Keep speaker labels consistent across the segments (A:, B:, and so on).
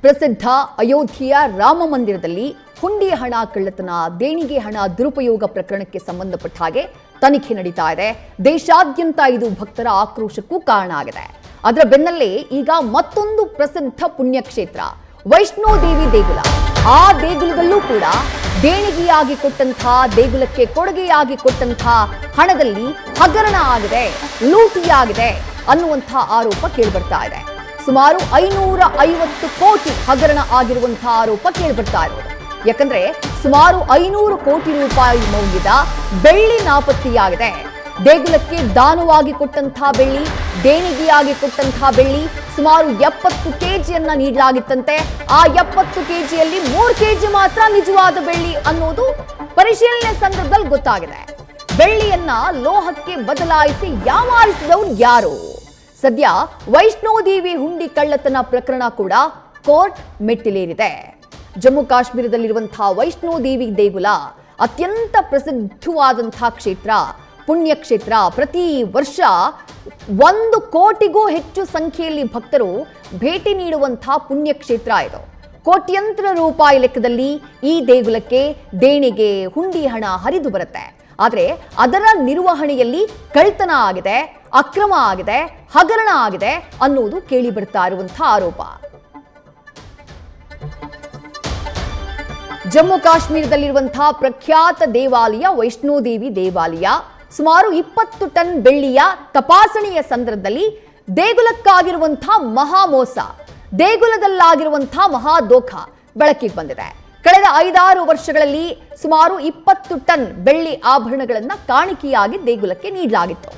A: ಪ್ರಸಿದ್ಧ ಅಯೋಧ್ಯೆಯ ರಾಮ ಮಂದಿರದಲ್ಲಿ ಹುಂಡಿ ಹಣ ಕಳ್ಳತನ, ದೇಣಿಗೆ ಹಣ ದುರುಪಯೋಗ ಪ್ರಕರಣಕ್ಕೆ ಸಂಬಂಧಪಟ್ಟ ಹಾಗೆ ತನಿಖೆ ನಡೀತಾ ಇದೆ. ದೇಶಾದ್ಯಂತ ಇದು ಭಕ್ತರ ಆಕ್ರೋಶಕ್ಕೂ ಕಾರಣ ಆಗಿದೆ. ಅದರ ಬೆನ್ನಲ್ಲೇ ಈಗ ಮತ್ತೊಂದು ಪ್ರಸಿದ್ಧ ಪುಣ್ಯಕ್ಷೇತ್ರ ವೈಷ್ಣೋ ದೇವಿ ದೇಗುಲ. ಆ ದೇಗುಲದಲ್ಲೂ ಕೂಡ ದೇಣಿಗೆಯಾಗಿ ಕೊಟ್ಟಂತಹ, ದೇಗುಲಕ್ಕೆ ಕೊಡುಗೆಯಾಗಿ ಕೊಟ್ಟಂತಹ ಹಣದಲ್ಲಿ ಹಗರಣ ಆಗಿದೆ, ಲೂಟಿಯಾಗಿದೆ ಅನ್ನುವಂಥ ಆರೋಪ ಕೇಳಿಬರ್ತಾ ಇದೆ. ಸುಮಾರು 550 ಕೋಟಿ ಹಗರಣ ಆಗಿರುವಂತಹ ಆರೋಪ ಕೇಳಿಬರ್ತಾ ಇರೋದು. ಯಾಕಂದ್ರೆ ಸುಮಾರು 500 ಕೋಟಿ ರೂಪಾಯಿ ಮೌಲ್ಯದ ಬೆಳ್ಳಿ ನಾಪತ್ತೆಯಾಗಿದೆ. ದೇಗುಲಕ್ಕೆ ದಾನವಾಗಿ ಕೊಟ್ಟಂತಹ ಬೆಳ್ಳಿ, ದೇಣಿಗೆಯಾಗಿ ಕೊಟ್ಟಂತಹ ಬೆಳ್ಳಿ ಸುಮಾರು 70 ಕೆಜಿಯನ್ನ ನೀಡಲಾಗಿತ್ತಂತೆ. ಆ 70 ಕೆಜಿಯಲ್ಲಿ 3 ಕೆಜಿ ಮಾತ್ರ ನಿಜವಾದ ಬೆಳ್ಳಿ ಅನ್ನೋದು ಪರಿಶೀಲನೆ ಸಂದರ್ಭದಲ್ಲಿ ಗೊತ್ತಾಗಿದೆ. ಬೆಳ್ಳಿಯನ್ನ ಲೋಹಕ್ಕೆ ಬದಲಾಯಿಸಿ ಯಾಮಾರಿಸಿದವರು ಯಾರು? ಸದ್ಯ ವೈಷ್ಣೋ ದೇವಿ ಹುಂಡಿ ಕಳ್ಳತನ ಪ್ರಕರಣ ಕೂಡ ಕೋರ್ಟ್ ಮೆಟ್ಟಿಲೇರಿದೆ. ಜಮ್ಮು ಕಾಶ್ಮೀರದಲ್ಲಿರುವಂತಹ ವೈಷ್ಣೋ ದೇವಿ ದೇಗುಲ ಅತ್ಯಂತ ಪ್ರಸಿದ್ಧವಾದಂತಹ ಕ್ಷೇತ್ರ, ಪುಣ್ಯಕ್ಷೇತ್ರ. ಪ್ರತಿ ವರ್ಷ 1 ಕೋಟಿಗೂ ಹೆಚ್ಚು ಸಂಖ್ಯೆಯಲ್ಲಿ ಭಕ್ತರು ಭೇಟಿ ನೀಡುವಂತಹ ಪುಣ್ಯಕ್ಷೇತ್ರ ಇದು. ಕೋಟ್ಯಂತರ ರೂಪಾಯಿ ಲೆಕ್ಕದಲ್ಲಿ ಈ ದೇಗುಲಕ್ಕೆ ದೇಣಿಗೆ, ಹುಂಡಿ ಹಣ ಹರಿದು ಬರುತ್ತೆ. ಆದರೆ ಅದರ ನಿರ್ವಹಣೆಯಲ್ಲಿ ಕಳ್ತನ ಆಗಿದೆ, ಅಕ್ರಮ ಆಗಿದೆ, ಹಗರಣ ಆಗಿದೆ ಅನ್ನೋದು ಕೇಳಿ ಬರ್ತಾ ಇರುವಂತಹ ಆರೋಪ. ಜಮ್ಮು ಕಾಶ್ಮೀರದಲ್ಲಿರುವಂತಹ ಪ್ರಖ್ಯಾತ ದೇವಾಲಯ ವೈಷ್ಣೋ ದೇವಿ ದೇವಾಲಯ ಸುಮಾರು 20 ಟನ್ ಬೆಳ್ಳಿಯ ತಪಾಸಣೆಯ ಸಂದರ್ಭದಲ್ಲಿ ದೇಗುಲಕ್ಕಾಗಿರುವಂತಹ ಮಹಾ ಮೋಸ, ದೇಗುಲದಲ್ಲಾಗಿರುವಂತಹ ಮಹಾದೋಖ ಬೆಳಕಿಗೆ ಬಂದಿದೆ. ಕಳೆದ 5-6 ವರ್ಷಗಳಲ್ಲಿ ಸುಮಾರು 20 ಟನ್ ಬೆಳ್ಳಿ ಆಭರಣಗಳನ್ನ ಕಾಣಿಕೆಯಾಗಿ ದೇಗುಲಕ್ಕೆ ನೀಡಲಾಗಿತ್ತು.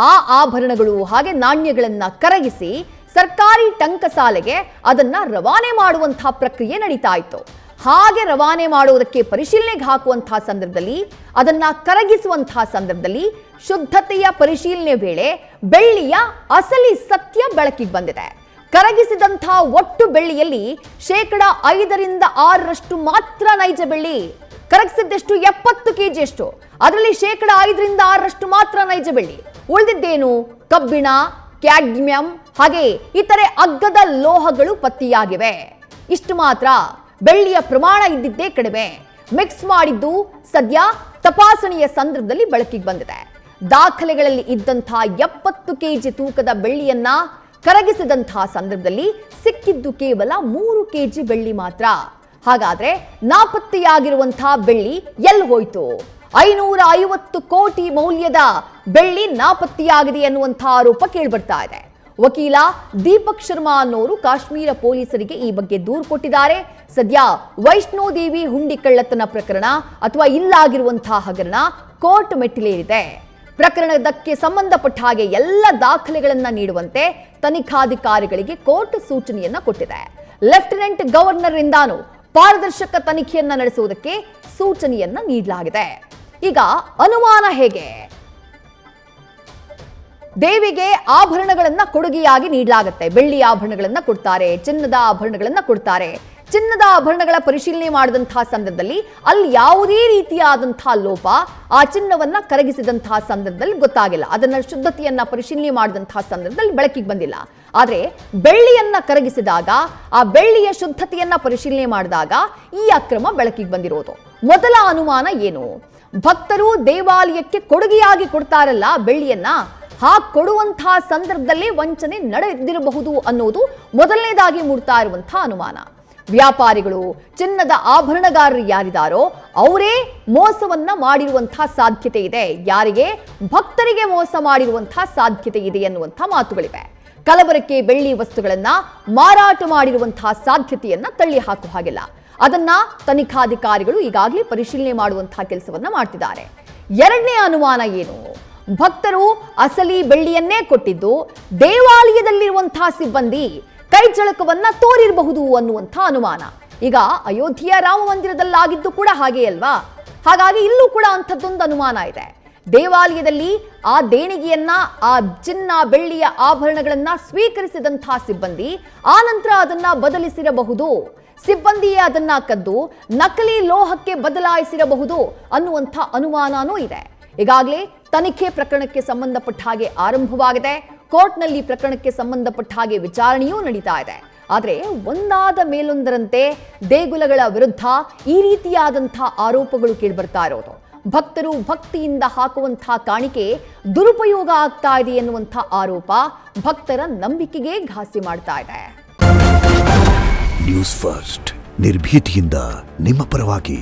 A: ಆ ಆಭರಣಗಳು ಹಾಗೆ ನಾಣ್ಯಗಳನ್ನ ಕರಗಿಸಿ ಸರ್ಕಾರಿ ಟಂಕಸಾಲೆಗೆ ಅದನ್ನ ರವಾನೆ ಮಾಡುವಂತಹ ಪ್ರಕ್ರಿಯೆ ನಡೀತಾ ಇತ್ತು. ಹಾಗೆ ರವಾನೆ ಮಾಡುವುದಕ್ಕೆ ಪರಿಶೀಲನೆಗೆ ಹಾಕುವಂತಹ ಸಂದರ್ಭದಲ್ಲಿ, ಅದನ್ನ ಕರಗಿಸುವಂತಹ ಸಂದರ್ಭದಲ್ಲಿ ಶುದ್ಧತೆಯ ಪರಿಶೀಲನೆ ವೇಳೆ ಬೆಳ್ಳಿಯ ಅಸಲಿ ಸತ್ಯ ಬೆಳಕಿಗೆ ಬಂದಿದೆ. ಕರಗಿಸಿದಂತಹ ಒಟ್ಟು ಬೆಳ್ಳಿಯಲ್ಲಿ 5% 6% ಮಾತ್ರ ನೈಜ ಬೆಳ್ಳಿ. ಕರಗಿಸಿದ್ದೆಷ್ಟು? 70 ಕೆಜಿಯಷ್ಟು. ಅದರಲ್ಲಿ 5% 6% ಮಾತ್ರ ನೈಜ ಬೆಳ್ಳಿ. ಉಳಿದಿದ್ದೇನು? ಕಬ್ಬಿಣ, ಕ್ಯಾಡ್ಮಿಯಂ ಹಾಗೆ ಇತರೆ ಅಗ್ಗದ ಲೋಹಗಳು ಪತ್ತೆಯಾಗಿವೆ. ಇಷ್ಟು ಮಾತ್ರ. ಬೆಳ್ಳಿಯ ಪ್ರಮಾಣ ಇದ್ದಿದ್ದೇ ಕಡಿಮೆ. ಮಿಕ್ಸ್ ಮಾಡಿದ್ದು ಸದ್ಯ ತಪಾಸಣೆಯ ಸಂದರ್ಭದಲ್ಲಿ ಬೆಳಕಿಗೆ ಬಂದಿದೆ. ದಾಖಲೆಗಳಲ್ಲಿ ಇದ್ದಂತಹ 70 ಕೆಜಿ ತೂಕದ ಬೆಳ್ಳಿಯನ್ನ ಕರಗಿಸಿದಂತಹ ಸಂದರ್ಭದಲ್ಲಿ ಸಿಕ್ಕಿದ್ದು ಕೇವಲ 3 ಕೆಜಿ ಬೆಳ್ಳಿ ಮಾತ್ರ. ಹಾಗಾದ್ರೆ ನಾಪತ್ತೆಯಾಗಿರುವಂತಹ ಬೆಳ್ಳಿ ಎಲ್ಲಿ ಹೋಯ್ತು? 550 ಕೋಟಿ ಮೌಲ್ಯದ ಬೆಳ್ಳಿ ನಾಪತ್ತೆಯಾಗಿದೆ ಎನ್ನುವಂತಹ ಆರೋಪ ಕೇಳಿಬರ್ತಾ ಇದೆ. ವಕೀಲ ದೀಪಕ್ ಶರ್ಮಾ ಅನ್ನೋರು ಕಾಶ್ಮೀರ ಪೊಲೀಸರಿಗೆ ಈ ಬಗ್ಗೆ ದೂರು ಕೊಟ್ಟಿದ್ದಾರೆ. ಸದ್ಯ ವೈಷ್ಣೋ ದೇವಿ ಹುಂಡಿ ಕಳ್ಳತನ ಪ್ರಕರಣ ಅಥವಾ ಇಲ್ಲಾಗಿರುವಂತಹ ಹಗರಣ ಕೋರ್ಟ್ ಮೆಟ್ಟಿಲೇರಿದೆ. ಪ್ರಕರಣದಕ್ಕೆ ಸಂಬಂಧಪಟ್ಟ ಹಾಗೆ ಎಲ್ಲ ದಾಖಲೆಗಳನ್ನ ನೀಡುವಂತೆ ತನಿಖಾಧಿಕಾರಿಗಳಿಗೆ ಕೋರ್ಟ್ ಸೂಚನೆಯನ್ನ ಕೊಟ್ಟಿದೆ. ಲೆಫ್ಟಿನೆಂಟ್ ಗವರ್ನರ್ ಇಂದಾನು ಪಾರದರ್ಶಕ ತನಿಖೆಯನ್ನ ನಡೆಸುವುದಕ್ಕೆ ಸೂಚನೆಯನ್ನ ನೀಡಲಾಗಿದೆ. ಈಗ ಅನುಮಾನ ಹೇಗೆ? ದೇವಿಗೆ ಆಭರಣಗಳನ್ನ ಕೊಡುಗೆಯಾಗಿ ನೀಡಲಾಗುತ್ತೆ. ಬೆಳ್ಳಿ ಆಭರಣಗಳನ್ನ ಕೊಡ್ತಾರೆ, ಚಿನ್ನದ ಆಭರಣಗಳನ್ನ ಕೊಡ್ತಾರೆ. ಚಿನ್ನದ ಆಭರಣಗಳ ಪರಿಶೀಲನೆ ಮಾಡಿದಂತಹ ಸಂದರ್ಭದಲ್ಲಿ ಅಲ್ಲಿ ಯಾವುದೇ ರೀತಿಯಾದಂತಹ ಲೋಪ ಆ ಚಿನ್ನವನ್ನ ಕರಗಿಸಿದಂತಹ ಸಂದರ್ಭದಲ್ಲಿ ಗೊತ್ತಾಗಿಲ್ಲ. ಅದನ್ನ ಶುದ್ಧತೆಯನ್ನ ಪರಿಶೀಲನೆ ಮಾಡಿದಂತಹ ಸಂದರ್ಭದಲ್ಲಿ ಬೆಳಕಿಗೆ ಬಂದಿಲ್ಲ. ಆದ್ರೆ ಬೆಳ್ಳಿಯನ್ನ ಕರಗಿಸಿದಾಗ, ಆ ಬೆಳ್ಳಿಯ ಶುದ್ಧತೆಯನ್ನ ಪರಿಶೀಲನೆ ಮಾಡಿದಾಗ ಈ ಅಕ್ರಮ ಬೆಳಕಿಗೆ ಬಂದಿರೋದು. ಮೊದಲ ಅನುಮಾನ ಏನು? ಭಕ್ತರು ದೇವಾಲಯಕ್ಕೆ ಕೊಡುಗೆಯಾಗಿ ಕೊಡ್ತಾರಲ್ಲ ಬೆಳ್ಳಿಯನ್ನ, ಕೊಡುವಂತಹ ಸಂದರ್ಭದಲ್ಲಿ ವಂಚನೆ ನಡೆದಿರಬಹುದು ಅನ್ನೋದು ಮೊದಲನೇದಾಗಿ ಮೂಡ್ತಾ ಇರುವಂತಹ ಅನುಮಾನ. ವ್ಯಾಪಾರಿಗಳು, ಚಿನ್ನದ ಆಭರಣಗಾರರು ಯಾರಿದಾರೋ ಅವರೇ ಮೋಸವನ್ನ ಮಾಡಿರುವಂತಹ ಸಾಧ್ಯತೆ ಇದೆ. ಯಾರಿಗೆ? ಭಕ್ತರಿಗೆ ಮೋಸ ಮಾಡಿರುವಂತಹ ಸಾಧ್ಯತೆ ಇದೆ ಎನ್ನುವಂತಹ ಮಾತುಗಳಿವೆ. ಕಲಬರಕ್ಕೆ ಬೆಳ್ಳಿ ವಸ್ತುಗಳನ್ನ ಮಾರಾಟ ಮಾಡಿರುವಂತಹ ಸಾಧ್ಯತೆಯನ್ನ ತಳ್ಳಿ ಹಾಕುವ ಹಾಗಿಲ್ಲ. ಅದನ್ನ ತನಿಖಾಧಿಕಾರಿಗಳು ಈಗಾಗಲೇ ಪರಿಶೀಲನೆ ಮಾಡುವಂತಹ ಕೆಲಸವನ್ನ ಮಾಡ್ತಿದ್ದಾರೆ. ಎರಡನೇ ಅನುಮಾನ ಏನು? ಭಕ್ತರು ಅಸಲಿ ಬೆಳ್ಳಿಯನ್ನೇ ಕೊಟ್ಟಿದ್ದು ದೇವಾಲಯದಲ್ಲಿರುವಂತಹ ಸಿಬ್ಬಂದಿ ಕೈಚಳಕವನ್ನ ತೋರಿರಬಹುದು ಅನ್ನುವಂಥ ಅನುಮಾನ. ಈಗ ಅಯೋಧ್ಯೆಯ ರಾಮ ಮಂದಿರದಲ್ಲಾಗಿದ್ದು ಕೂಡ ಹಾಗೆ ಅಲ್ವಾ? ಹಾಗಾಗಿ ಇಲ್ಲೂ ಕೂಡ ಅಂಥದ್ದೊಂದು ಅನುಮಾನ ಇದೆ. ದೇವಾಲಯದಲ್ಲಿ ಆ ದೇಣಿಗೆಯನ್ನ, ಆ ಚಿನ್ನ ಬೆಳ್ಳಿಯ ಆಭರಣಗಳನ್ನ ಸ್ವೀಕರಿಸಿದಂತಹ ಸಿಬ್ಬಂದಿ ಆ ನಂತರ ಅದನ್ನ ಬದಲಿಸಿರಬಹುದು. ಸಿಬ್ಬಂದಿಯೇ ಅದನ್ನ ಕದ್ದು ನಕಲಿ ಲೋಹಕ್ಕೆ ಬದಲಾಯಿಸಿರಬಹುದು ಅನ್ನುವಂಥ ಅನುಮಾನನೂ ಇದೆ. ಈಗಾಗಲೇ ತನಿಖೆ ಪ್ರಕರಣಕ್ಕೆ ಸಂಬಂಧಪಟ್ಟ ಹಾಗೆ ಆರಂಭವಾಗಿದೆ. ಕೋರ್ಟ್ನಲ್ಲಿ ಪ್ರಕರಣಕ್ಕೆ ಸಂಬಂಧಪಟ್ಟ ಹಾಗೆ ವಿಚಾರಣೆಯೂ ನಡೀತಾ ಇದೆ. ಆದರೆ ಒಂದಾದ ಮೇಲೊಂದರಂತೆ ದೇಗುಲಗಳ ವಿರುದ್ಧ ಈ ರೀತಿಯಾದಂಥ ಆರೋಪಗಳು ಕೇಳಿಬರ್ತಾ ಇರೋದು. ಭಕ್ತರು ಭಕ್ತಿಯಿಂದ ಹಾಕುವಂಥ ಕಾಣಿಕೆ ದುರುಪಯೋಗ ಆಗ್ತಾ ಇದೆ ಎನ್ನುವಂಥ ಆರೋಪ ಭಕ್ತರ ನಂಬಿಕೆಗೆ ಘಾಸಿ ಮಾಡ್ತಾ ಇದೆ.
B: ನ್ಯೂಸ್ ಫಸ್ಟ್ ನಿರ್ಭೀತಿಯಿಂದ ನಿಮ್ಮ ಪರವಾಗಿ.